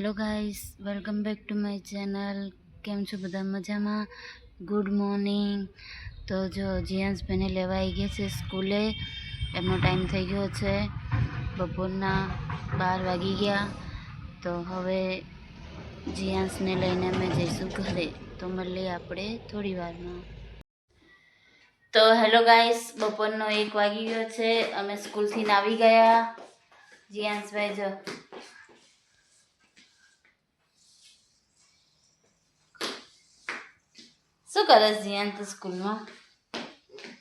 Hello guys, welcome back to my channel. કેમ છો બધા? મજામાં? Good morning. તો જો જીયાંશભાઈને લેવા આવી ગયા છે સ્કૂલે. એમનો ટાઈમ થઈ ગયો છે બપોરના 12 વાગી ગયા. તો હવે જીયાંશને લઈને અમે જઈશું ઘરે. તો મળીએ આપણે થોડી વારમાં. તો હેલો ગાઈસ, બપોરનો 1 વાગી ગયો છે. અમે સ્કૂલથી આવી ગયા. જીયાંશભાઈ જો શું કરે જીયાંશ તો સ્કૂલમાં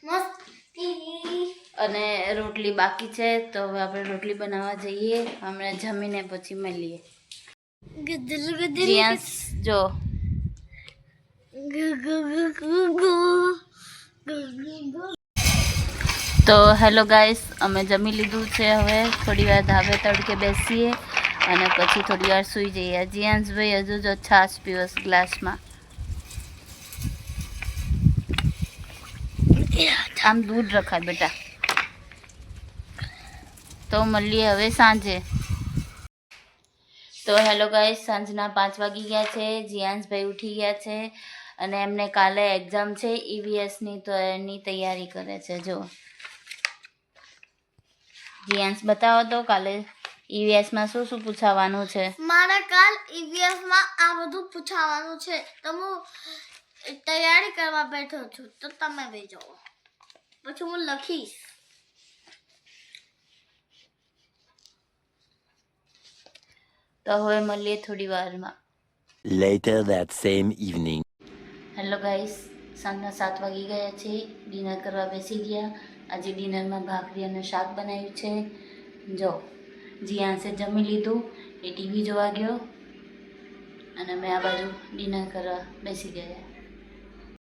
મસ્તી અને રોટલી બાકી છે. તો હવે આપણે રોટલી બનાવવા જઈએ. હમણાં જમીને પછી મળીએ. જીયાંશ જો તો હેલો ગાઈસ, અમે જમી લીધું છે. હવે થોડી વાર ધાબે તડકે બેસીએ અને પછી થોડી વાર સૂઈ જઈએ. જીયાંશભાઈ હજુ જો છાશ પીવસ ગ્લાસમાં. આમ દૂર રખાય બેટા. તો મળીએ હવે સાંજે. તો હેલો ગાઈસ, સાંજના 5 વાગી ગયા છે. જીયાંશભાઈ ઉઠી ગયા છે અને એમને કાલે એક્ઝામ છે ઈવીએસની, તો એની તૈયારી કરે છે. જો જીયાંશ બતાવો તો કાલે ઈવીએસમાં શું શું પૂછાવાનું છે. મારા કાલ ઈવીએસમાં આ બધું પૂછાવાનું છે. તો હું તૈયારી કરવા બેઠો છું. તો તમે બી જાઓ, પછી હું લખીશ. તો હવે મળીએ થોડી વારમાં. Later that same evening. Hello guys, સાંજના 7 વાગી ગયા છે. ડિનર કરવા બેસી ગયા. આજે ડિનરમાં ભાખરી અને શાક બનાવ્યું છે. જો જીયાંશે જમી લીધું, એ ટીવી જોવા ગયો અને મેં આ બાજુ ડિનર કરવા બેસી ગયા.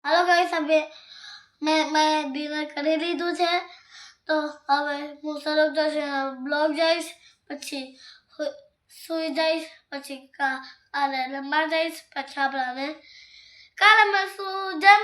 હાલો ગાઈસ, હવે મેં ડિનર કરી લીધું છે. તો હવે હું સરસ જશે બ્લોગ જઈશ, પછી સુઈ જઈશ, પછી કાલે રમવા જઈશ, પછી આપણે કાલે મળશું. જય